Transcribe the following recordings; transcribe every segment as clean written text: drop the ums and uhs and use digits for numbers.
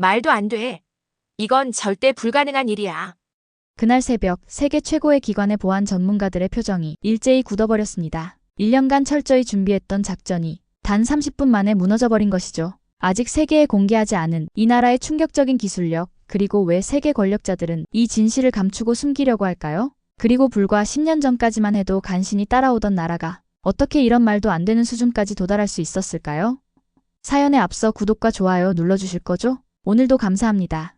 말도 안 돼. 이건 절대 불가능한 일이야. 그날 새벽 세계 최고의 기관의 보안 전문가들의 표정이 일제히 굳어버렸습니다. 1년간 철저히 준비했던 작전이 단 30분 만에 무너져버린 것이죠. 아직 세계에 공개하지 않은 이 나라의 충격적인 기술력, 그리고 왜 세계 권력자들은 이 진실을 감추고 숨기려고 할까요? 그리고 불과 10년 전까지만 해도 간신히 따라오던 나라가 어떻게 이런 말도 안 되는 수준까지 도달할 수 있었을까요? 사연에 앞서 구독과 좋아요 눌러주실 거죠? 오늘도 감사합니다.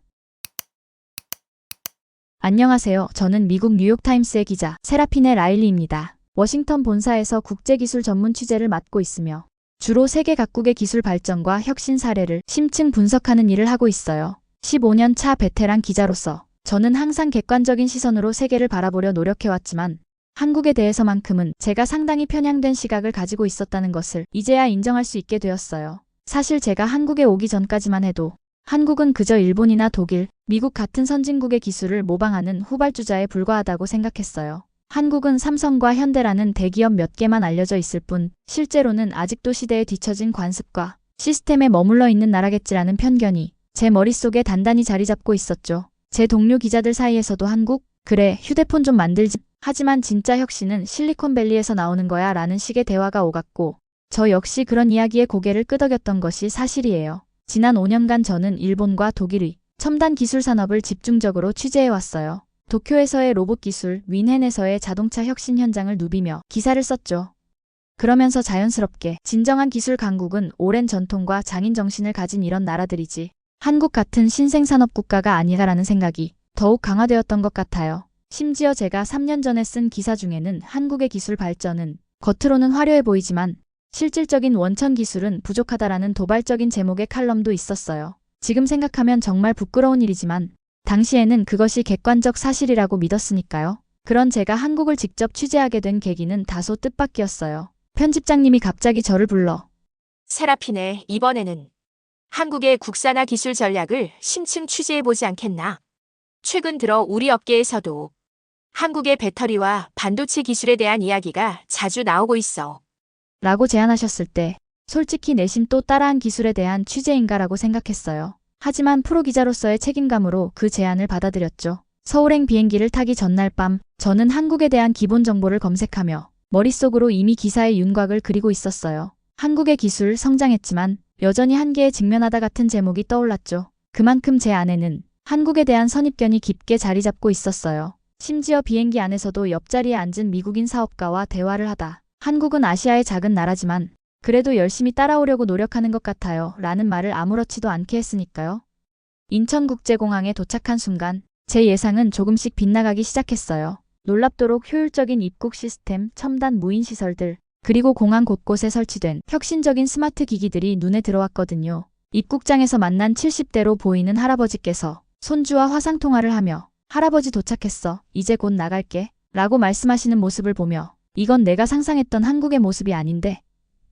안녕하세요. 저는 미국 뉴욕타임스의 기자 세라핀의 라일리입니다. 워싱턴 본사에서 국제기술 전문 취재를 맡고 있으며 주로 세계 각국의 기술 발전과 혁신 사례를 심층 분석하는 일을 하고 있어요. 15년 차 베테랑 기자로서 저는 항상 객관적인 시선으로 세계를 바라보려 노력해왔지만 한국에 대해서만큼은 제가 상당히 편향된 시각을 가지고 있었다는 것을 이제야 인정할 수 있게 되었어요. 사실 제가 한국에 오기 전까지만 해도 한국은 그저 일본이나 독일, 미국 같은 선진국의 기술을 모방하는 후발주자에 불과하다고 생각했어요. 한국은 삼성과 현대라는 대기업 몇 개만 알려져 있을 뿐 실제로는 아직도 시대에 뒤처진 관습과 시스템에 머물러 있는 나라겠지라는 편견이 제 머릿속에 단단히 자리 잡고 있었죠. 제 동료 기자들 사이에서도 한국? 그래, 휴대폰 좀 만들지. 하지만 진짜 혁신은 실리콘밸리에서 나오는 거야 라는 식의 대화가 오갔고 저 역시 그런 이야기에 고개를 끄덕였던 것이 사실이에요. 지난 5년간 저는 일본과 독일의 첨단 기술 산업을 집중적으로 취재해왔어요. 도쿄에서의 로봇 기술, 윈헨에서의 자동차 혁신 현장을 누비며 기사를 썼죠. 그러면서 자연스럽게 진정한 기술 강국은 오랜 전통과 장인 정신을 가진 이런 나라들이지 한국 같은 신생산업 국가가 아니다라는 생각이 더욱 강화되었던 것 같아요. 심지어 제가 3년 전에 쓴 기사 중에는 한국의 기술 발전은 겉으로는 화려해 보이지만 실질적인 원천 기술은 부족하다라는 도발적인 제목의 칼럼도 있었어요. 지금 생각하면 정말 부끄러운 일이지만 당시에는 그것이 객관적 사실이라고 믿었으니까요. 그런 제가 한국을 직접 취재하게 된 계기는 다소 뜻밖이었어요. 편집장님이 갑자기 저를 불러 세라핀에 이번에는 한국의 국산화 기술 전략을 심층 취재해보지 않겠나? 최근 들어 우리 업계에서도 한국의 배터리와 반도체 기술에 대한 이야기가 자주 나오고 있어. 라고 제안하셨을 때 솔직히 내심 또 따라한 기술에 대한 취재인가라고 생각했어요. 하지만 프로기자로서의 책임감으로 그 제안을 받아들였죠. 서울행 비행기를 타기 전날 밤 저는 한국에 대한 기본 정보를 검색하며 머릿속으로 이미 기사의 윤곽을 그리고 있었어요. 한국의 기술 성장했지만 여전히 한계에 직면하다 같은 제목이 떠올랐죠. 그만큼 제 안에는 한국에 대한 선입견이 깊게 자리 잡고 있었어요. 심지어 비행기 안에서도 옆자리에 앉은 미국인 사업가와 대화를 하다 한국은 아시아의 작은 나라지만 그래도 열심히 따라오려고 노력하는 것 같아요 라는 말을 아무렇지도 않게 했으니까요. 인천국제공항에 도착한 순간 제 예상은 조금씩 빗나가기 시작했어요. 놀랍도록 효율적인 입국 시스템, 첨단 무인 시설들, 그리고 공항 곳곳에 설치된 혁신적인 스마트 기기들이 눈에 들어왔거든요. 입국장에서 만난 70대로 보이는 할아버지께서 손주와 화상통화를 하며 할아버지 도착했어. 이제 곧 나갈게. 라고 말씀하시는 모습을 보며 이건 내가 상상했던 한국의 모습이 아닌데?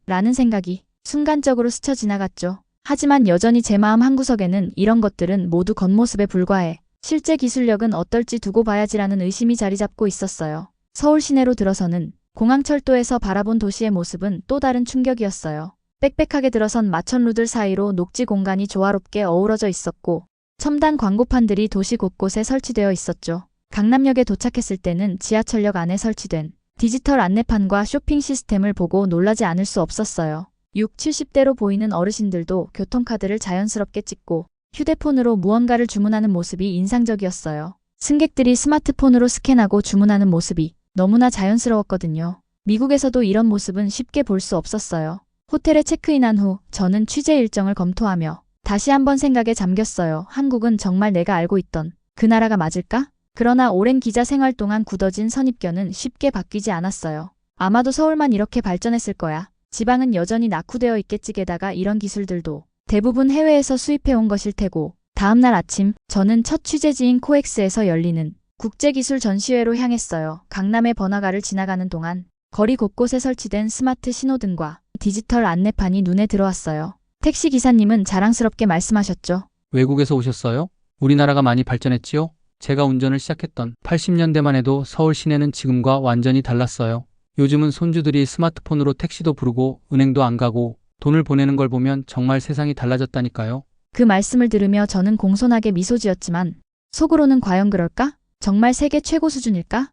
라는 생각이 순간적으로 스쳐 지나갔죠. 하지만 여전히 제 마음 한구석에는 이런 것들은 모두 겉모습에 불과해 실제 기술력은 어떨지 두고 봐야지라는 의심이 자리 잡고 있었어요. 서울 시내로 들어서는 공항철도에서 바라본 도시의 모습은 또 다른 충격이었어요. 빽빽하게 들어선 마천루들 사이로 녹지 공간이 조화롭게 어우러져 있었고 첨단 광고판들이 도시 곳곳에 설치되어 있었죠. 강남역에 도착했을 때는 지하철역 안에 설치된 디지털 안내판과 쇼핑 시스템을 보고 놀라지 않을 수 없었어요. 6, 70대로 보이는 어르신들도 교통카드를 자연스럽게 찍고 휴대폰으로 무언가를 주문하는 모습이 인상적이었어요. 승객들이 스마트폰으로 스캔하고 주문하는 모습이 너무나 자연스러웠거든요. 미국에서도 이런 모습은 쉽게 볼 수 없었어요. 호텔에 체크인한 후 저는 취재 일정을 검토하며 다시 한번 생각에 잠겼어요. 한국은 정말 내가 알고 있던 그 나라가 맞을까? 그러나 오랜 기자 생활 동안 굳어진 선입견은 쉽게 바뀌지 않았어요. 아마도 서울만 이렇게 발전했을 거야. 지방은 여전히 낙후되어 있겠지. 게다가 이런 기술들도 대부분 해외에서 수입해온 것일 테고. 다음날 아침 저는 첫 취재지인 코엑스에서 열리는 국제기술 전시회로 향했어요. 강남의 번화가를 지나가는 동안 거리 곳곳에 설치된 스마트 신호등과 디지털 안내판이 눈에 들어왔어요. 택시 기사님은 자랑스럽게 말씀하셨죠. 외국에서 오셨어요? 우리나라가 많이 발전했지요? 제가 운전을 시작했던 80년대만 해도 서울 시내는 지금과 완전히 달랐어요. 요즘은 손주들이 스마트폰으로 택시도 부르고 은행도 안 가고 돈을 보내는 걸 보면 정말 세상이 달라졌다니까요. 그 말씀을 들으며 저는 공손하게 미소 지었지만 속으로는 과연 그럴까? 정말 세계 최고 수준일까?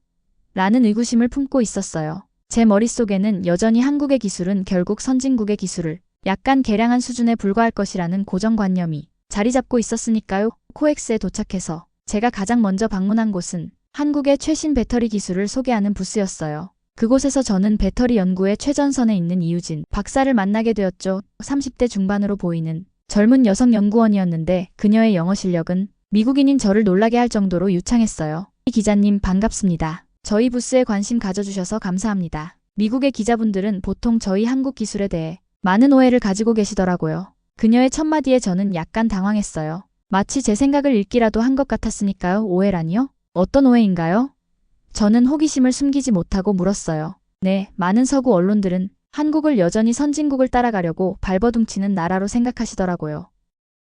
라는 의구심을 품고 있었어요. 제 머릿속에는 여전히 한국의 기술은 결국 선진국의 기술을 약간 개량한 수준에 불과할 것이라는 고정관념이 자리 잡고 있었으니까요. 코엑스에 도착해서 제가 가장 먼저 방문한 곳은 한국의 최신 배터리 기술을 소개하는 부스였어요. 그곳에서 저는 배터리 연구의 최전선에 있는 이유진 박사를 만나게 되었죠. 30대 중반으로 보이는 젊은 여성 연구원이었는데 그녀의 영어 실력은 미국인인 저를 놀라게 할 정도로 유창했어요. 기자님 반갑습니다. 저희 부스에 관심 가져주셔서 감사합니다. 미국의 기자분들은 보통 저희 한국 기술에 대해 많은 오해를 가지고 계시더라고요. 그녀의 첫마디에 저는 약간 당황했어요. 마치 제 생각을 읽기라도 한 것 같았으니까요. 오해라니요? 어떤 오해인가요? 저는 호기심을 숨기지 못하고 물었어요. 네, 많은 서구 언론들은 한국을 여전히 선진국을 따라가려고 발버둥치는 나라로 생각하시더라고요.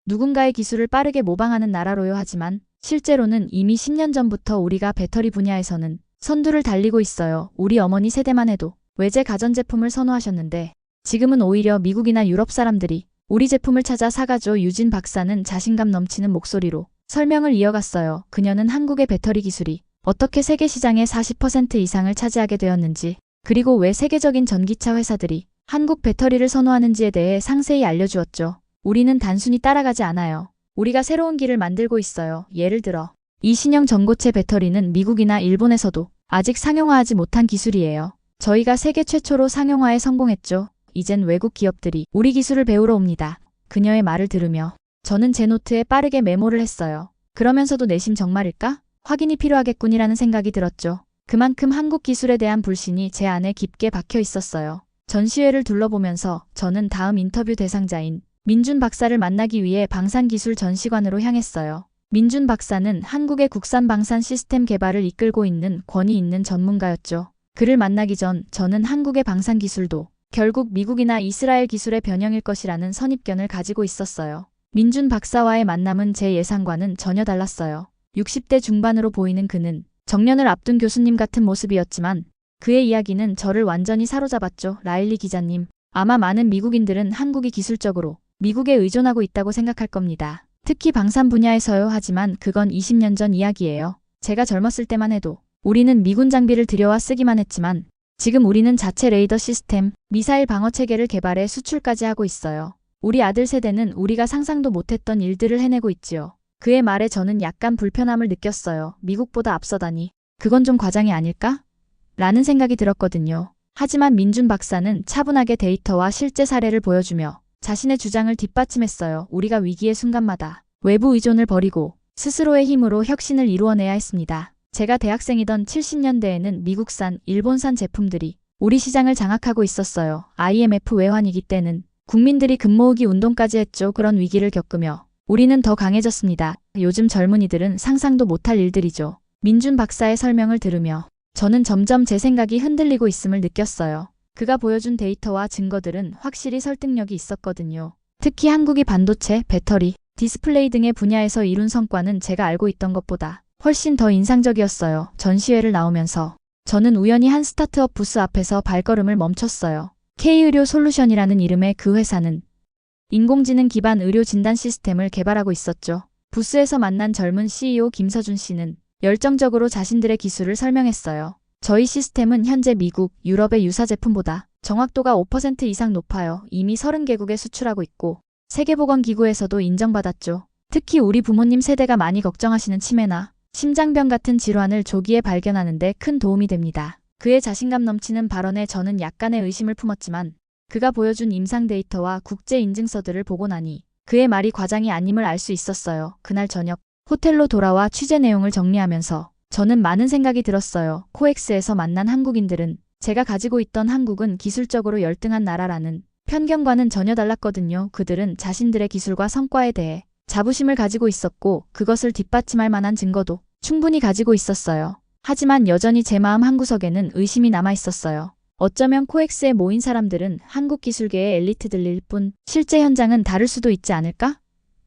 누군가의 기술을 빠르게 모방하는 나라로요. 하지만 실제로는 이미 10년 전부터 우리가 배터리 분야에서는 선두를 달리고 있어요. 우리 어머니 세대만 해도 외제 가전제품을 선호하셨는데 지금은 오히려 미국이나 유럽 사람들이 우리 제품을 찾아 사가죠. 유진 박사는 자신감 넘치는 목소리로 설명을 이어갔어요. 그녀는 한국의 배터리 기술이 어떻게 세계 시장의 40% 이상을 차지하게 되었는지, 그리고 왜 세계적인 전기차 회사들이 한국 배터리를 선호하는지에 대해 상세히 알려주었죠. 우리는 단순히 따라가지 않아요. 우리가 새로운 길을 만들고 있어요. 예를 들어 이 신형 전고체 배터리는 미국이나 일본에서도 아직 상용화하지 못한 기술이에요. 저희가 세계 최초로 상용화에 성공했죠. 이젠 외국 기업들이 우리 기술을 배우러 옵니다. 그녀의 말을 들으며 저는 제 노트에 빠르게 메모를 했어요. 그러면서도 내심 정말일까? 확인이 필요하겠군이라는 생각이 들었죠. 그만큼 한국 기술에 대한 불신이 제 안에 깊게 박혀 있었어요. 전시회를 둘러보면서 저는 다음 인터뷰 대상자인 민준 박사를 만나기 위해 방산기술 전시관으로 향했어요. 민준 박사는 한국의 국산 방산 시스템 개발을 이끌고 있는 권위 있는 전문가였죠. 그를 만나기 전 저는 한국의 방산 기술도 결국 미국이나 이스라엘 기술의 변형일 것이라는 선입견을 가지고 있었어요. 민준 박사와의 만남은 제 예상과는 전혀 달랐어요. 60대 중반으로 보이는 그는 정년을 앞둔 교수님 같은 모습이었지만 그의 이야기는 저를 완전히 사로잡았죠. 라일리 기자님, 아마 많은 미국인들은 한국이 기술적으로 미국에 의존하고 있다고 생각할 겁니다. 특히 방산 분야에서요. 하지만 그건 20년 전 이야기예요. 제가 젊었을 때만 해도 우리는 미군 장비를 들여와 쓰기만 했지만 지금 우리는 자체 레이더 시스템, 미사일 방어 체계를 개발해 수출까지 하고 있어요. 우리 아들 세대는 우리가 상상도 못했던 일들을 해내고 있지요. 그의 말에 저는 약간 불편함을 느꼈어요. 미국보다 앞서다니. 그건 좀 과장이 아닐까? 라는 생각이 들었거든요. 하지만 민준 박사는 차분하게 데이터와 실제 사례를 보여주며 자신의 주장을 뒷받침했어요. 우리가 위기의 순간마다 외부 의존을 버리고 스스로의 힘으로 혁신을 이루어내야 했습니다. 제가 대학생이던 70년대에는 미국산, 일본산 제품들이 우리 시장을 장악하고 있었어요. IMF 외환위기 때는 국민들이 금모으기 운동까지 했죠. 그런 위기를 겪으며 우리는 더 강해졌습니다. 요즘 젊은이들은 상상도 못할 일들이죠. 민준 박사의 설명을 들으며 저는 점점 제 생각이 흔들리고 있음을 느꼈어요. 그가 보여준 데이터와 증거들은 확실히 설득력이 있었거든요. 특히 한국이 반도체, 배터리, 디스플레이 등의 분야에서 이룬 성과는 제가 알고 있던 것보다 훨씬 더 인상적이었어요. 전시회를 나오면서 저는 우연히 한 스타트업 부스 앞에서 발걸음을 멈췄어요. K의료 솔루션이라는 이름의 그 회사는 인공지능 기반 의료 진단 시스템을 개발하고 있었죠. 부스에서 만난 젊은 CEO 김서준 씨는 열정적으로 자신들의 기술을 설명했어요. 저희 시스템은 현재 미국, 유럽의 유사 제품보다 정확도가 5% 이상 높아요. 이미 30개국에 수출하고 있고 세계보건기구에서도 인정받았죠. 특히 우리 부모님 세대가 많이 걱정하시는 치매나 심장병 같은 질환을 조기에 발견하는 데 큰 도움이 됩니다. 그의 자신감 넘치는 발언에 저는 약간의 의심을 품었지만 그가 보여준 임상 데이터와 국제 인증서들을 보고 나니 그의 말이 과장이 아님을 알 수 있었어요. 그날 저녁 호텔로 돌아와 취재 내용을 정리하면서 저는 많은 생각이 들었어요. 코엑스에서 만난 한국인들은 제가 가지고 있던 한국은 기술적으로 열등한 나라라는 편견과는 전혀 달랐거든요. 그들은 자신들의 기술과 성과에 대해 자부심을 가지고 있었고 그것을 뒷받침할 만한 증거도 충분히 가지고 있었어요. 하지만 여전히 제 마음 한구석에는 의심이 남아 있었어요. 어쩌면 코엑스에 모인 사람들은 한국 기술계의 엘리트들일 뿐 실제 현장은 다를 수도 있지 않을까?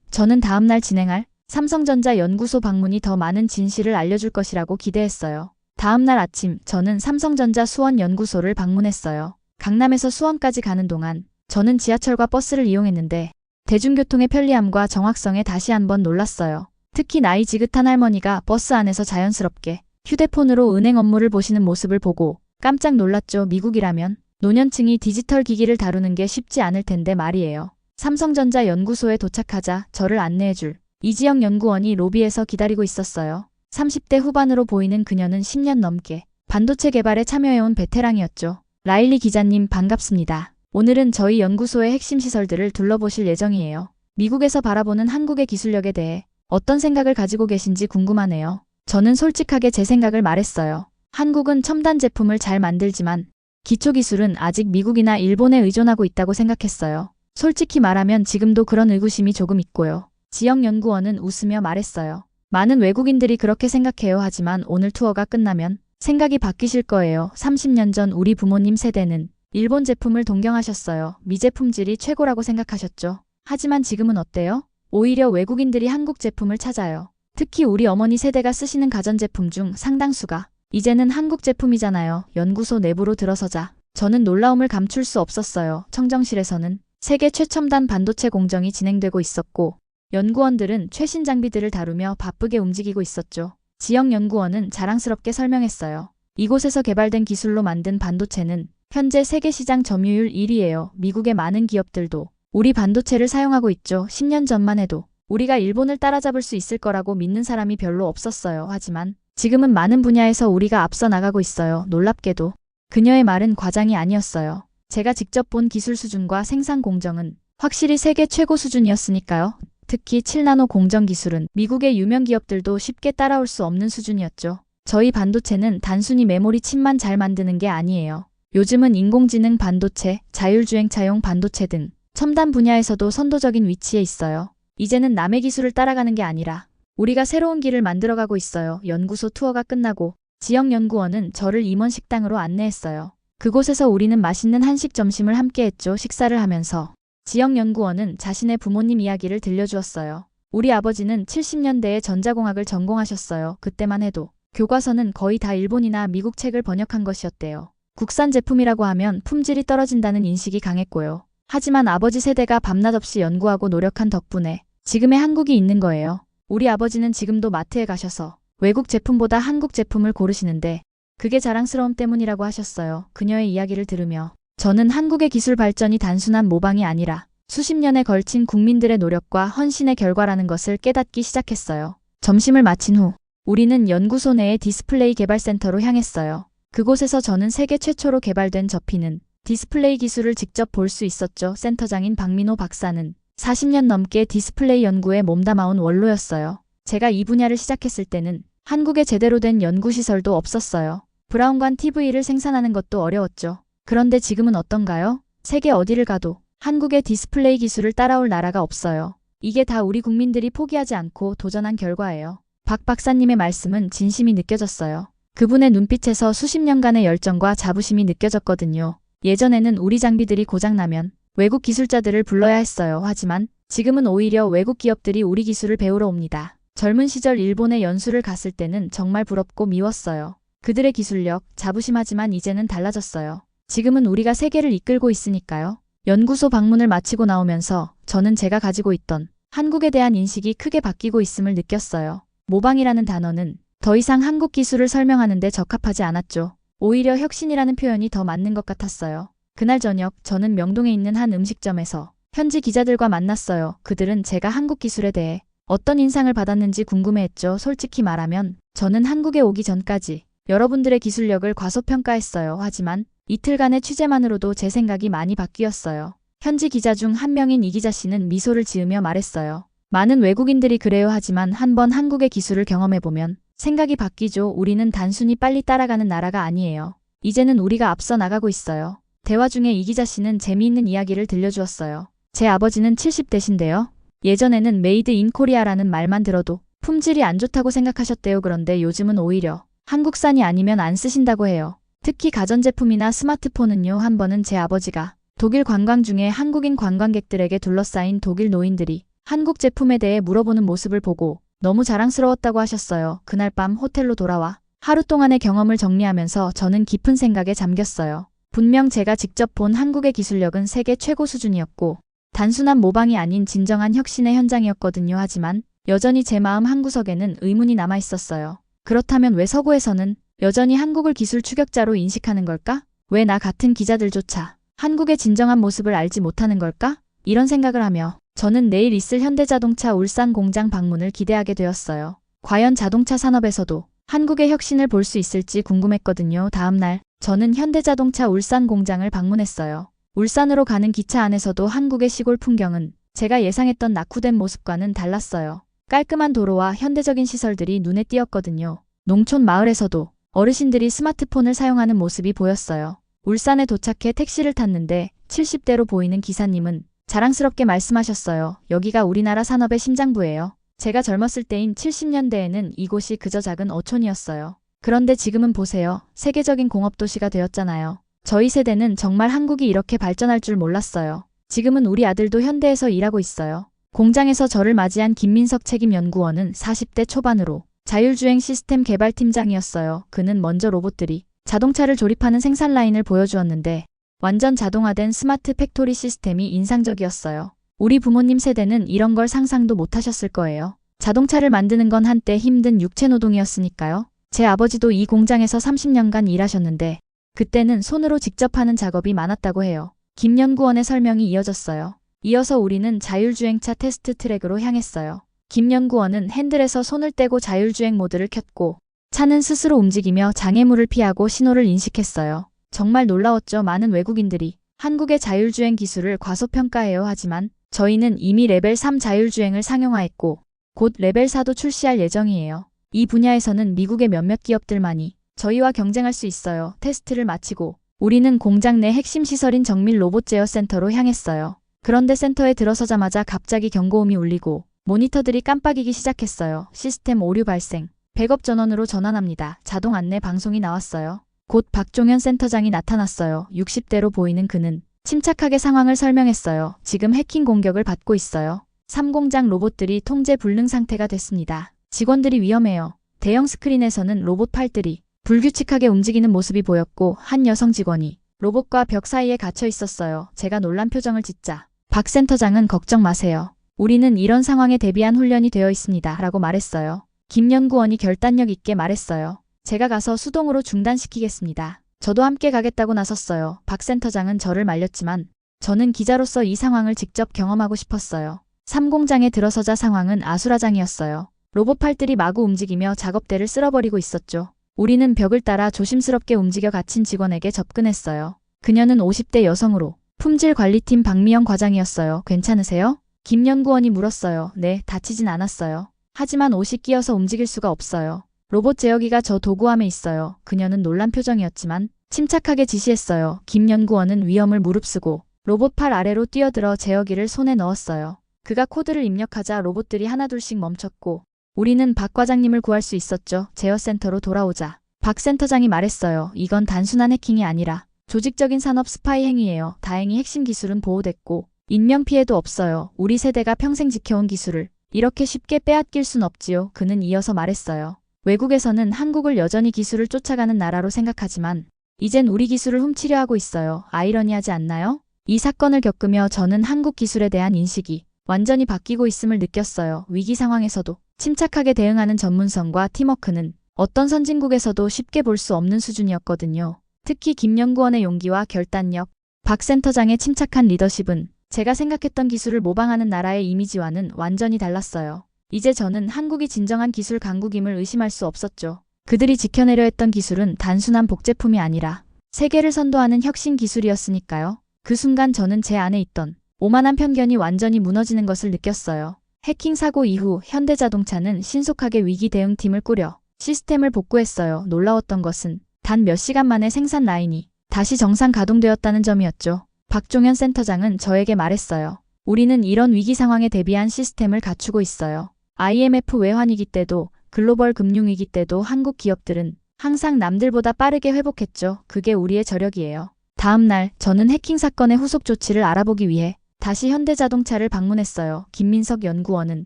저는 다음날 진행할 삼성전자 연구소 방문이 더 많은 진실을 알려줄 것이라고 기대했어요. 다음날 아침 저는 삼성전자 수원 연구소를 방문했어요. 강남에서 수원까지 가는 동안 저는 지하철과 버스를 이용했는데 대중교통의 편리함과 정확성에 다시 한번 놀랐어요. 특히 나이 지긋한 할머니가 버스 안에서 자연스럽게 휴대폰으로 은행 업무를 보시는 모습을 보고 깜짝 놀랐죠. 미국이라면 노년층이 디지털 기기를 다루는 게 쉽지 않을 텐데 말이에요. 삼성전자 연구소에 도착하자 저를 안내해줄 이지영 연구원이 로비에서 기다리고 있었어요. 30대 후반으로 보이는 그녀는 10년 넘게 반도체 개발에 참여해온 베테랑이었죠. 라일리 기자님 반갑습니다. 오늘은 저희 연구소의 핵심 시설들을 둘러보실 예정이에요. 미국에서 바라보는 한국의 기술력에 대해 어떤 생각을 가지고 계신지 궁금하네요. 저는 솔직하게 제 생각을 말했어요. 한국은 첨단 제품을 잘 만들지만 기초기술은 아직 미국이나 일본에 의존하고 있다고 생각했어요. 솔직히 말하면 지금도 그런 의구심이 조금 있고요. 지영 연구원은 웃으며 말했어요. 많은 외국인들이 그렇게 생각해요. 하지만 오늘 투어가 끝나면 생각이 바뀌실 거예요. 30년 전 우리 부모님 세대는 일본 제품을 동경하셨어요. 미제 품질이 최고라고 생각하셨죠. 하지만 지금은 어때요? 오히려 외국인들이 한국 제품을 찾아요. 특히 우리 어머니 세대가 쓰시는 가전제품 중 상당수가 이제는 한국 제품이잖아요. 연구소 내부로 들어서자 저는 놀라움을 감출 수 없었어요. 청정실에서는 세계 최첨단 반도체 공정이 진행되고 있었고 연구원들은 최신 장비들을 다루며 바쁘게 움직이고 있었죠. 지영 연구원은 자랑스럽게 설명했어요. 이곳에서 개발된 기술로 만든 반도체는 현재 세계 시장 점유율 1위예요. 미국의 많은 기업들도 우리 반도체를 사용하고 있죠. 10년 전만 해도 우리가 일본을 따라잡을 수 있을 거라고 믿는 사람이 별로 없었어요. 하지만 지금은 많은 분야에서 우리가 앞서 나가고 있어요. 놀랍게도 그녀의 말은 과장이 아니었어요. 제가 직접 본 기술 수준과 생산 공정은 확실히 세계 최고 수준이었으니까요. 특히 7나노 공정 기술은 미국의 유명 기업들도 쉽게 따라올 수 없는 수준이었죠. 저희 반도체는 단순히 메모리 칩만 잘 만드는 게 아니에요. 요즘은 인공지능 반도체, 자율주행차용 반도체 등 첨단 분야에서도 선도적인 위치에 있어요. 이제는 남의 기술을 따라가는 게 아니라 우리가 새로운 길을 만들어가고 있어요. 연구소 투어가 끝나고 지영 연구원은 저를 임원 식당으로 안내했어요. 그곳에서 우리는 맛있는 한식 점심을 함께 했죠. 식사를 하면서 지영 연구원은 자신의 부모님 이야기를 들려주었어요. 우리 아버지는 70년대에 전자공학을 전공하셨어요. 그때만 해도 교과서는 거의 다 일본이나 미국 책을 번역한 것이었대요. 국산 제품이라고 하면 품질이 떨어진다는 인식이 강했고요. 하지만 아버지 세대가 밤낮 없이 연구하고 노력한 덕분에 지금의 한국이 있는 거예요. 우리 아버지는 지금도 마트에 가셔서 외국 제품보다 한국 제품을 고르시는데 그게 자랑스러움 때문이라고 하셨어요. 그녀의 이야기를 들으며 저는 한국의 기술 발전이 단순한 모방이 아니라 수십 년에 걸친 국민들의 노력과 헌신의 결과라는 것을 깨닫기 시작했어요. 점심을 마친 후 우리는 연구소 내의 디스플레이 개발센터로 향했어요. 그곳에서 저는 세계 최초로 개발된 접히는 디스플레이 기술을 직접 볼 수 있었죠. 센터장인 박민호 박사는 40년 넘게 디스플레이 연구에 몸담아온 원로였어요. 제가 이 분야를 시작했을 때는 한국에 제대로 된 연구시설도 없었어요. 브라운관 TV를 생산하는 것도 어려웠죠. 그런데 지금은 어떤가요? 세계 어디를 가도 한국의 디스플레이 기술을 따라올 나라가 없어요. 이게 다 우리 국민들이 포기하지 않고 도전한 결과예요. 박 박사님의 말씀은 진심이 느껴졌어요. 그분의 눈빛에서 수십 년간의 열정과 자부심이 느껴졌거든요. 예전에는 우리 장비들이 고장나면 외국 기술자들을 불러야 했어요. 하지만 지금은 오히려 외국 기업들이 우리 기술을 배우러 옵니다. 젊은 시절 일본에 연수를 갔을 때는 정말 부럽고 미웠어요. 그들의 기술력, 자부심하지만 이제는 달라졌어요. 지금은 우리가 세계를 이끌고 있으니까요. 연구소 방문을 마치고 나오면서 저는 제가 가지고 있던 한국에 대한 인식이 크게 바뀌고 있음을 느꼈어요. 모방이라는 단어는 더 이상 한국 기술을 설명하는 데 적합하지 않았죠. 오히려 혁신이라는 표현이 더 맞는 것 같았어요. 그날 저녁 저는 명동에 있는 한 음식점에서 현지 기자들과 만났어요. 그들은 제가 한국 기술에 대해 어떤 인상을 받았는지 궁금해했죠. 솔직히 말하면 저는 한국에 오기 전까지 여러분들의 기술력을 과소평가했어요. 하지만 이틀간의 취재만으로도 제 생각이 많이 바뀌었어요. 현지 기자 중 한 명인 이 기자 씨는 미소를 지으며 말했어요. 많은 외국인들이 그래요. 하지만 한번 한국의 기술을 경험해보면 생각이 바뀌죠. 우리는 단순히 빨리 따라가는 나라가 아니에요. 이제는 우리가 앞서 나가고 있어요. 대화 중에 이 기자 씨는 재미있는 이야기를 들려주었어요. 제 아버지는 70대신데요. 예전에는 메이드 인 코리아라는 말만 들어도 품질이 안 좋다고 생각하셨대요. 그런데 요즘은 오히려 한국산이 아니면 안 쓰신다고 해요. 특히 가전제품이나 스마트폰은요. 한 번은 제 아버지가 독일 관광 중에 한국인 관광객들에게 둘러싸인 독일 노인들이 한국 제품에 대해 물어보는 모습을 보고 너무 자랑스러웠다고 하셨어요. 그날 밤 호텔로 돌아와 하루 동안의 경험을 정리하면서 저는 깊은 생각에 잠겼어요. 분명 제가 직접 본 한국의 기술력은 세계 최고 수준이었고 단순한 모방이 아닌 진정한 혁신의 현장이었거든요. 하지만 여전히 제 마음 한구석에는 의문이 남아 있었어요. 그렇다면 왜 서구에서는 여전히 한국을 기술 추격자로 인식하는 걸까? 왜 나 같은 기자들조차 한국의 진정한 모습을 알지 못하는 걸까? 이런 생각을 하며 저는 내일 있을 현대자동차 울산 공장 방문을 기대하게 되었어요. 과연 자동차 산업에서도 한국의 혁신을 볼 수 있을지 궁금했거든요. 다음 날 저는 현대자동차 울산 공장을 방문했어요. 울산으로 가는 기차 안에서도 한국의 시골 풍경은 제가 예상했던 낙후된 모습과는 달랐어요. 깔끔한 도로와 현대적인 시설들이 눈에 띄었거든요. 농촌 마을에서도 어르신들이 스마트폰을 사용하는 모습이 보였어요. 울산에 도착해 택시를 탔는데 70대로 보이는 기사님은 자랑스럽게 말씀하셨어요. 여기가 우리나라 산업의 심장부예요. 제가 젊었을 때인 70년대에는 이곳이 그저 작은 어촌이었어요. 그런데 지금은 보세요. 세계적인 공업도시가 되었잖아요. 저희 세대는 정말 한국이 이렇게 발전할 줄 몰랐어요. 지금은 우리 아들도 현대에서 일하고 있어요. 공장에서 저를 맞이한 김민석 책임연구원은 40대 초반으로 자율주행 시스템 개발팀장이었어요. 그는 먼저 로봇들이 자동차를 조립하는 생산 라인을 보여주었는데 완전 자동화된 스마트 팩토리 시스템이 인상적이었어요. 우리 부모님 세대는 이런 걸 상상도 못하셨을 거예요. 자동차를 만드는 건 한때 힘든 육체노동이었으니까요. 제 아버지도 이 공장에서 30년간 일하셨는데 그때는 손으로 직접 하는 작업이 많았다고 해요. 김 연구원의 설명이 이어졌어요. 이어서 우리는 자율주행차 테스트 트랙으로 향했어요. 김 연구원은 핸들에서 손을 떼고 자율주행 모드를 켰고 차는 스스로 움직이며 장애물을 피하고 신호를 인식했어요. 정말 놀라웠죠. 많은 외국인들이 한국의 자율주행 기술을 과소평가해요. 하지만 저희는 이미 레벨 3 자율주행을 상용화했고 곧 레벨 4도 출시할 예정이에요. 이 분야에서는 미국의 몇몇 기업들만이 저희와 경쟁할 수 있어요. 테스트를 마치고 우리는 공장 내 핵심 시설인 정밀 로봇 제어 센터로 향했어요. 그런데 센터에 들어서자마자 갑자기 경고음이 울리고 모니터들이 깜빡이기 시작했어요. 시스템 오류 발생. 백업 전원으로 전환합니다. 자동 안내 방송이 나왔어요. 곧 박종현 센터장이 나타났어요. 60대로 보이는 그는 침착하게 상황을 설명했어요. 지금 해킹 공격을 받고 있어요. 3공장 로봇들이 통제 불능 상태가 됐습니다. 직원들이 위험해요. 대형 스크린에서는 로봇 팔들이 불규칙하게 움직이는 모습이 보였고 한 여성 직원이 로봇과 벽 사이에 갇혀 있었어요. 제가 놀란 표정을 짓자 박 센터장은 걱정 마세요. 우리는 이런 상황에 대비한 훈련이 되어 있습니다. 라고 말했어요. 김 연구원이 결단력 있게 말했어요. 제가 가서 수동으로 중단시키겠습니다. 저도 함께 가겠다고 나섰어요. 박 센터장은 저를 말렸지만 저는 기자로서 이 상황을 직접 경험하고 싶었어요. 3공장에 들어서자 상황은 아수라장이었어요. 로봇 팔들이 마구 움직이며 작업대를 쓸어버리고 있었죠. 우리는 벽을 따라 조심스럽게 움직여 갇힌 직원에게 접근했어요. 그녀는 50대 여성으로 품질관리팀 박미영 과장이었어요. 괜찮으세요? 김 연구원이 물었어요. 네, 다치진 않았어요. 하지만 옷이 끼어서 움직일 수가 없어요. 로봇 제어기가 저 도구함에 있어요. 그녀는 놀란 표정이었지만 침착하게 지시했어요. 김 연구원은 위험을 무릅쓰고 로봇 팔 아래로 뛰어들어 제어기를 손에 넣었어요. 그가 코드를 입력하자 로봇들이 하나둘씩 멈췄고 우리는 박 과장님을 구할 수 있었죠. 제어센터로 돌아오자 박 센터장이 말했어요. 이건 단순한 해킹이 아니라 조직적인 산업 스파이 행위예요. 다행히 핵심 기술은 보호됐고 인명피해도 없어요. 우리 세대가 평생 지켜온 기술을 이렇게 쉽게 빼앗길 순 없지요. 그는 이어서 말했어요. 외국에서는 한국을 여전히 기술을 쫓아가는 나라로 생각하지만 이젠 우리 기술을 훔치려 하고 있어요. 아이러니하지 않나요? 이 사건을 겪으며 저는 한국 기술에 대한 인식이 완전히 바뀌고 있음을 느꼈어요. 위기 상황에서도 침착하게 대응하는 전문성과 팀워크는 어떤 선진국에서도 쉽게 볼 수 없는 수준이었거든요. 특히 김 연구원의 용기와 결단력, 박 센터장의 침착한 리더십은 제가 생각했던 기술을 모방하는 나라의 이미지와는 완전히 달랐어요. 이제 저는 한국이 진정한 기술 강국임을 의심할 수 없었죠. 그들이 지켜내려 했던 기술은 단순한 복제품이 아니라 세계를 선도하는 혁신 기술이었으니까요. 그 순간 저는 제 안에 있던 오만한 편견이 완전히 무너지는 것을 느꼈어요. 해킹 사고 이후 현대자동차는 신속하게 위기 대응팀을 꾸려 시스템을 복구했어요. 놀라웠던 것은 단 몇 시간 만에 생산 라인이 다시 정상 가동되었다는 점이었죠. 박종현 센터장은 저에게 말했어요. 우리는 이런 위기 상황에 대비한 시스템을 갖추고 있어요. IMF 외환위기 때도 글로벌 금융위기 때도 한국 기업들은 항상 남들보다 빠르게 회복했죠. 그게 우리의 저력이에요. 다음 날 저는 해킹 사건의 후속 조치를 알아보기 위해 다시 현대자동차를 방문했어요. 김민석 연구원은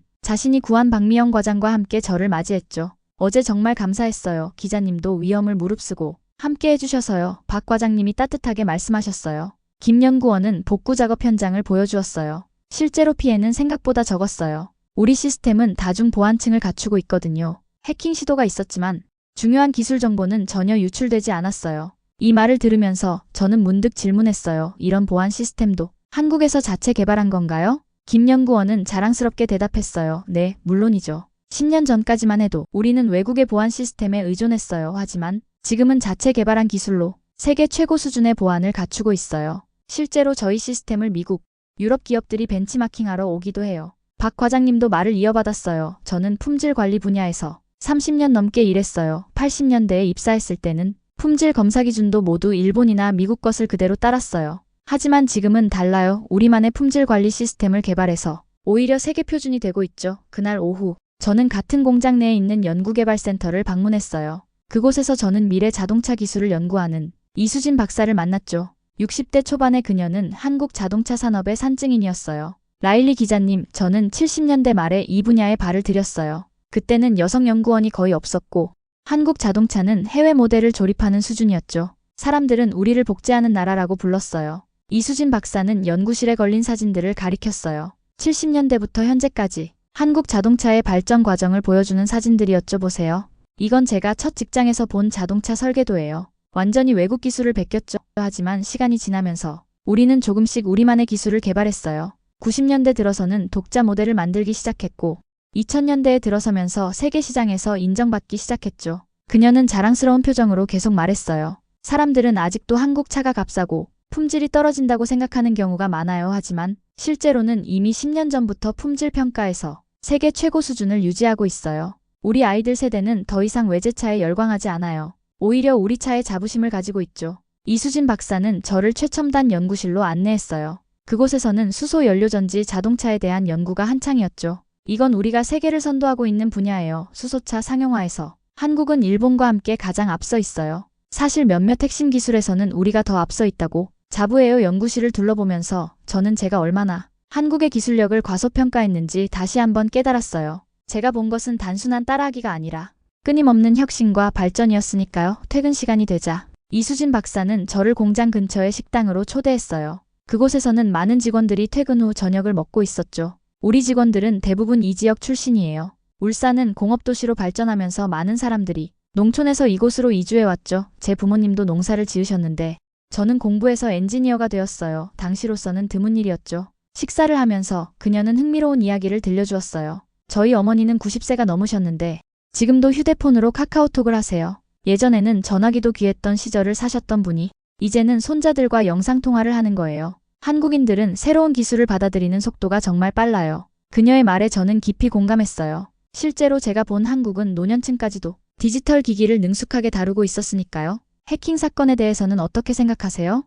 자신이 구한 박미영 과장과 함께 저를 맞이했죠. 어제 정말 감사했어요. 기자님도 위험을 무릅쓰고 함께 해주셔서요. 박 과장님이 따뜻하게 말씀하셨어요. 김 연구원은 복구 작업 현장을 보여주었어요. 실제로 피해는 생각보다 적었어요. 우리 시스템은 다중 보안층을 갖추고 있거든요. 해킹 시도가 있었지만 중요한 기술 정보는 전혀 유출되지 않았어요. 이 말을 들으면서 저는 문득 질문했어요. 이런 보안 시스템도 한국에서 자체 개발한 건가요? 김 연구원은 자랑스럽게 대답했어요. 네, 물론이죠. 10년 전까지만 해도 우리는 외국의 보안 시스템에 의존했어요. 하지만 지금은 자체 개발한 기술로 세계 최고 수준의 보안을 갖추고 있어요. 실제로 저희 시스템을 미국, 유럽 기업들이 벤치마킹하러 오기도 해요. 박 과장님도 말을 이어받았어요. 저는 품질 관리 분야에서 30년 넘게 일했어요. 80년대에 입사했을 때는 품질 검사 기준도 모두 일본이나 미국 것을 그대로 따랐어요. 하지만 지금은 달라요. 우리만의 품질 관리 시스템을 개발해서 오히려 세계 표준이 되고 있죠. 그날 오후 저는 같은 공장 내에 있는 연구개발센터를 방문했어요. 그곳에서 저는 미래 자동차 기술을 연구하는 이수진 박사를 만났죠. 60대 초반의 그녀는 한국 자동차 산업의 산증인이었어요. 라일리 기자님, 저는 70년대 말에 이 분야에 발을 들였어요. 그때는 여성 연구원이 거의 없었고 한국 자동차는 해외 모델을 조립하는 수준이었죠. 사람들은 우리를 복제하는 나라라고 불렀어요. 이수진 박사는 연구실에 걸린 사진들을 가리켰어요. 70년대부터 현재까지 한국 자동차의 발전 과정을 보여주는 사진들이었죠. 보세요. 이건 제가 첫 직장에서 본 자동차 설계도예요. 완전히 외국 기술을 베꼈죠. 하지만 시간이 지나면서 우리는 조금씩 우리만의 기술을 개발했어요. 90년대 들어서는 독자 모델을 만들기 시작했고 2000년대에 들어서면서 세계 시장에서 인정받기 시작했죠. 그녀는 자랑스러운 표정으로 계속 말했어요. 사람들은 아직도 한국 차가 값싸고 품질이 떨어진다고 생각하는 경우가 많아요. 하지만 실제로는 이미 10년 전부터 품질 평가에서 세계 최고 수준을 유지하고 있어요. 우리 아이들 세대는 더 이상 외제차에 열광하지 않아요. 오히려 우리 차에 자부심을 가지고 있죠. 이수진 박사는 저를 최첨단 연구실로 안내했어요. 그곳에서는 수소 연료전지 자동차에 대한 연구가 한창이었죠. 이건 우리가 세계를 선도하고 있는 분야예요. 수소차 상용화에서 한국은 일본과 함께 가장 앞서 있어요. 사실 몇몇 핵심 기술에서는 우리가 더 앞서 있다고 자부해요. 연구실을 둘러보면서 저는 제가 얼마나 한국의 기술력을 과소평가했는지 다시 한번 깨달았어요. 제가 본 것은 단순한 따라하기가 아니라 끊임없는 혁신과 발전이었으니까요. 퇴근 시간이 되자 이수진 박사는 저를 공장 근처의 식당으로 초대했어요. 그곳에서는 많은 직원들이 퇴근 후 저녁을 먹고 있었죠. 우리 직원들은 대부분 이 지역 출신이에요. 울산은 공업도시로 발전하면서 많은 사람들이 농촌에서 이곳으로 이주해왔죠. 제 부모님도 농사를 지으셨는데 저는 공부해서 엔지니어가 되었어요. 당시로서는 드문 일이었죠. 식사를 하면서 그녀는 흥미로운 이야기를 들려주었어요. 저희 어머니는 90세가 넘으셨는데 지금도 휴대폰으로 카카오톡을 하세요. 예전에는 전화기도 귀했던 시절을 사셨던 분이 이제는 손자들과 영상통화를 하는 거예요. 한국인들은 새로운 기술을 받아들이는 속도가 정말 빨라요. 그녀의 말에 저는 깊이 공감했어요. 실제로 제가 본 한국은 노년층까지도 디지털 기기를 능숙하게 다루고 있었으니까요. 해킹 사건에 대해서는 어떻게 생각하세요?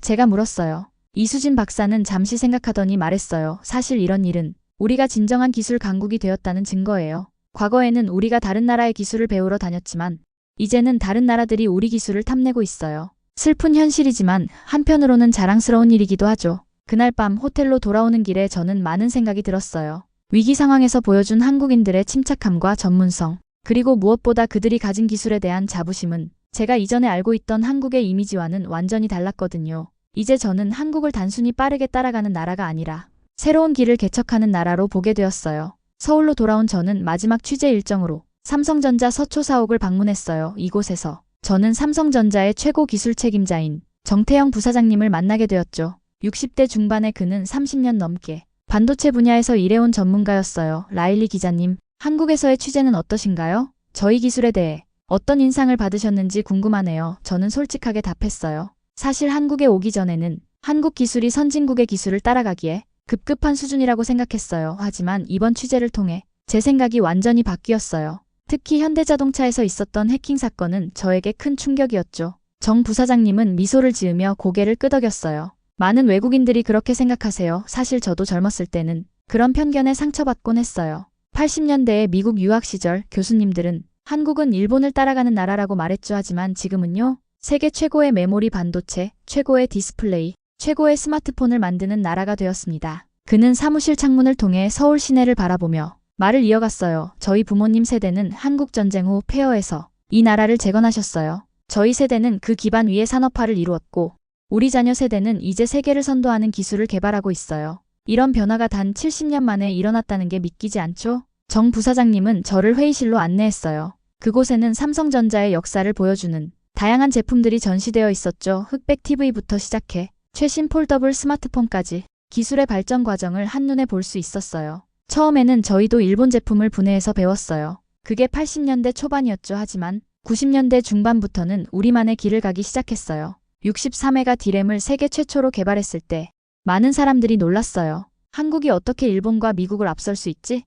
제가 물었어요. 이수진 박사는 잠시 생각하더니 말했어요. 사실 이런 일은 우리가 진정한 기술 강국이 되었다는 증거예요. 과거에는 우리가 다른 나라의 기술을 배우러 다녔지만 이제는 다른 나라들이 우리 기술을 탐내고 있어요. 슬픈 현실이지만 한편으로는 자랑스러운 일이기도 하죠. 그날 밤 호텔로 돌아오는 길에 저는 많은 생각이 들었어요. 위기 상황에서 보여준 한국인들의 침착함과 전문성, 그리고 무엇보다 그들이 가진 기술에 대한 자부심은 제가 이전에 알고 있던 한국의 이미지와는 완전히 달랐거든요. 이제 저는 한국을 단순히 빠르게 따라가는 나라가 아니라 새로운 길을 개척하는 나라로 보게 되었어요. 서울로 돌아온 저는 마지막 취재 일정으로 삼성전자 서초 사옥을 방문했어요. 이곳에서 저는 삼성전자의 최고 기술 책임자인 정태영 부사장님을 만나게 되었죠. 60대 중반의 그는 30년 넘게 반도체 분야에서 일해온 전문가였어요. 라일리 기자님, 한국에서의 취재는 어떠신가요? 저희 기술에 대해 어떤 인상을 받으셨는지 궁금하네요. 저는 솔직하게 답했어요. 사실 한국에 오기 전에는 한국 기술이 선진국의 기술을 따라가기에 급급한 수준이라고 생각했어요. 하지만 이번 취재를 통해 제 생각이 완전히 바뀌었어요. 특히 현대자동차에서 있었던 해킹 사건은 저에게 큰 충격이었죠. 정 부사장님은 미소를 지으며 고개를 끄덕였어요. 많은 외국인들이 그렇게 생각하세요. 사실 저도 젊었을 때는 그런 편견에 상처받곤 했어요. 80년대의 미국 유학 시절 교수님들은 한국은 일본을 따라가는 나라라고 말했죠. 하지만 지금은요. 세계 최고의 메모리 반도체, 최고의 디스플레이, 최고의 스마트폰을 만드는 나라가 되었습니다. 그는 사무실 창문을 통해 서울 시내를 바라보며 말을 이어갔어요. 저희 부모님 세대는 한국 전쟁 후 폐허에서 이 나라를 재건하셨어요. 저희 세대는 그 기반 위에 산업화를 이루었고 우리 자녀 세대는 이제 세계를 선도하는 기술을 개발하고 있어요. 이런 변화가 단 70년 만에 일어났다는 게 믿기지 않죠? 정 부사장님은 저를 회의실로 안내했어요. 그곳에는 삼성전자의 역사를 보여주는 다양한 제품들이 전시되어 있었죠. 흑백 TV부터 시작해 최신 폴더블 스마트폰까지 기술의 발전 과정을 한눈에 볼 수 있었어요. 처음에는 저희도 일본 제품을 분해해서 배웠어요. 그게 80년대 초반이었죠. 하지만 90년대 중반부터는 우리만의 길을 가기 시작했어요. 63회가 D램을 세계 최초로 개발했을 때 많은 사람들이 놀랐어요. 한국이 어떻게 일본과 미국을 앞설 수 있지?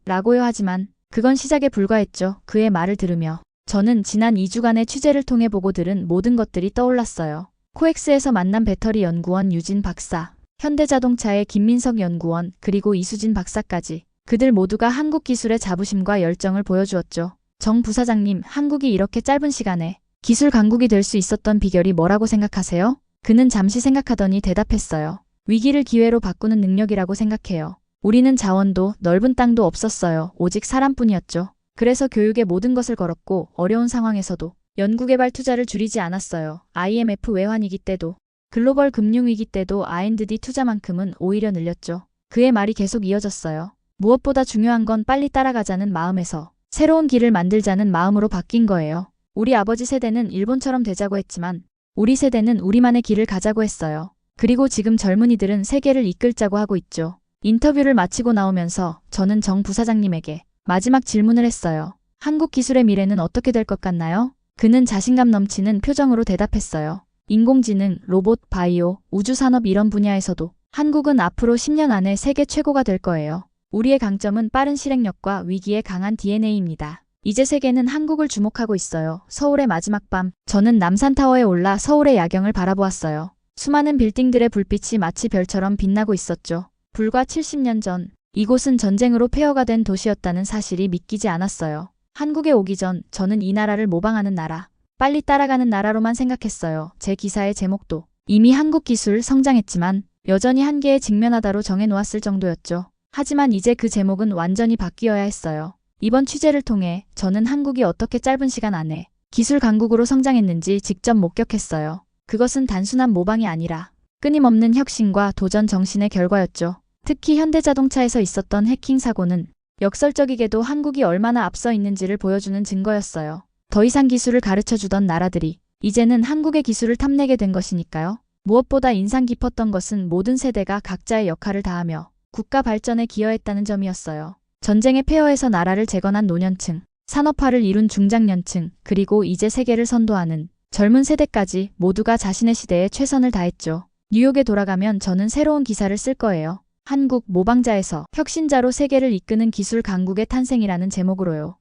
라고요. 하지만 그건 시작에 불과했죠. 그의 말을 들으며 저는 지난 2주간의 취재를 통해 보고 들은 모든 것들이 떠올랐어요. 코엑스에서 만난 배터리 연구원 유진 박사, 현대자동차의 김민석 연구원, 그리고 이수진 박사까지 그들 모두가 한국 기술의 자부심과 열정을 보여주었죠. 정 부사장님, 한국이 이렇게 짧은 시간에 기술 강국이 될 수 있었던 비결이 뭐라고 생각하세요? 그는 잠시 생각하더니 대답했어요. 위기를 기회로 바꾸는 능력이라고 생각해요. 우리는 자원도 넓은 땅도 없었어요. 오직 사람뿐이었죠. 그래서 교육에 모든 것을 걸었고 어려운 상황에서도 연구개발 투자를 줄이지 않았어요. IMF 외환위기 때도 글로벌 금융위기 때도 R&D 투자만큼은 오히려 늘렸죠. 그의 말이 계속 이어졌어요. 무엇보다 중요한 건 빨리 따라가자는 마음에서 새로운 길을 만들자는 마음으로 바뀐 거예요. 우리 아버지 세대는 일본처럼 되자고 했지만 우리 세대는 우리만의 길을 가자고 했어요. 그리고 지금 젊은이들은 세계를 이끌자고 하고 있죠. 인터뷰를 마치고 나오면서 저는 정 부사장님에게 마지막 질문을 했어요. 한국 기술의 미래는 어떻게 될 것 같나요? 그는 자신감 넘치는 표정으로 대답했어요. 인공지능, 로봇, 바이오, 우주산업 이런 분야에서도 한국은 앞으로 10년 안에 세계 최고가 될 거예요. 우리의 강점은 빠른 실행력과 위기에 강한 DNA입니다. 이제 세계는 한국을 주목하고 있어요. 서울의 마지막 밤, 저는 남산타워에 올라 서울의 야경을 바라보았어요. 수많은 빌딩들의 불빛이 마치 별처럼 빛나고 있었죠. 불과 70년 전, 이곳은 전쟁으로 폐허가 된 도시였다는 사실이 믿기지 않았어요. 한국에 오기 전 저는 이 나라를 모방하는 나라, 빨리 따라가는 나라로만 생각했어요. 제 기사의 제목도 이미 한국 기술 성장했지만 여전히 한계에 직면하다로 정해놓았을 정도였죠. 하지만 이제 그 제목은 완전히 바뀌어야 했어요. 이번 취재를 통해 저는 한국이 어떻게 짧은 시간 안에 기술 강국으로 성장했는지 직접 목격했어요. 그것은 단순한 모방이 아니라 끊임없는 혁신과 도전 정신의 결과였죠. 특히 현대자동차에서 있었던 해킹 사고는 역설적이게도 한국이 얼마나 앞서 있는지를 보여주는 증거였어요. 더 이상 기술을 가르쳐주던 나라들이 이제는 한국의 기술을 탐내게 된 것이니까요. 무엇보다 인상 깊었던 것은 모든 세대가 각자의 역할을 다하며 국가 발전에 기여했다는 점이었어요. 전쟁의 폐허에서 나라를 재건한 노년층, 산업화를 이룬 중장년층, 그리고 이제 세계를 선도하는 젊은 세대까지 모두가 자신의 시대에 최선을 다했죠. 뉴욕에 돌아가면 저는 새로운 기사를 쓸 거예요. 한국 모방자에서 혁신자로 세계를 이끄는 기술 강국의 탄생이라는 제목으로요.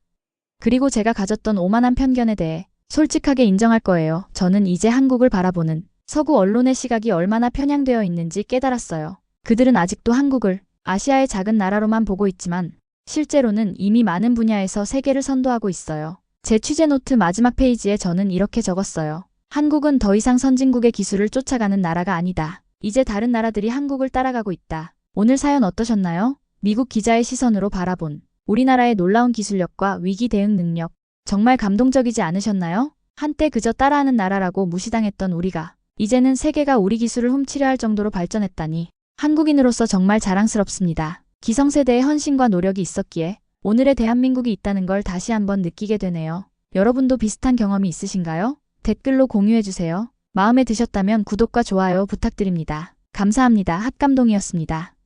그리고 제가 가졌던 오만한 편견에 대해 솔직하게 인정할 거예요. 저는 이제 한국을 바라보는 서구 언론의 시각이 얼마나 편향되어 있는지 깨달았어요. 그들은 아직도 한국을 아시아의 작은 나라로만 보고 있지만 실제로는 이미 많은 분야에서 세계를 선도하고 있어요. 제 취재 노트 마지막 페이지에 저는 이렇게 적었어요. 한국은 더 이상 선진국의 기술을 쫓아가는 나라가 아니다. 이제 다른 나라들이 한국을 따라가고 있다. 오늘 사연 어떠셨나요? 미국 기자의 시선으로 바라본 우리나라의 놀라운 기술력과 위기 대응 능력. 정말 감동적이지 않으셨나요? 한때 그저 따라하는 나라라고 무시당했던 우리가 이제는 세계가 우리 기술을 훔치려 할 정도로 발전했다니 한국인으로서 정말 자랑스럽습니다. 기성세대의 헌신과 노력이 있었기에 오늘의 대한민국이 있다는 걸 다시 한번 느끼게 되네요. 여러분도 비슷한 경험이 있으신가요? 댓글로 공유해주세요. 마음에 드셨다면 구독과 좋아요 부탁드립니다. 감사합니다. 핫감동이었습니다.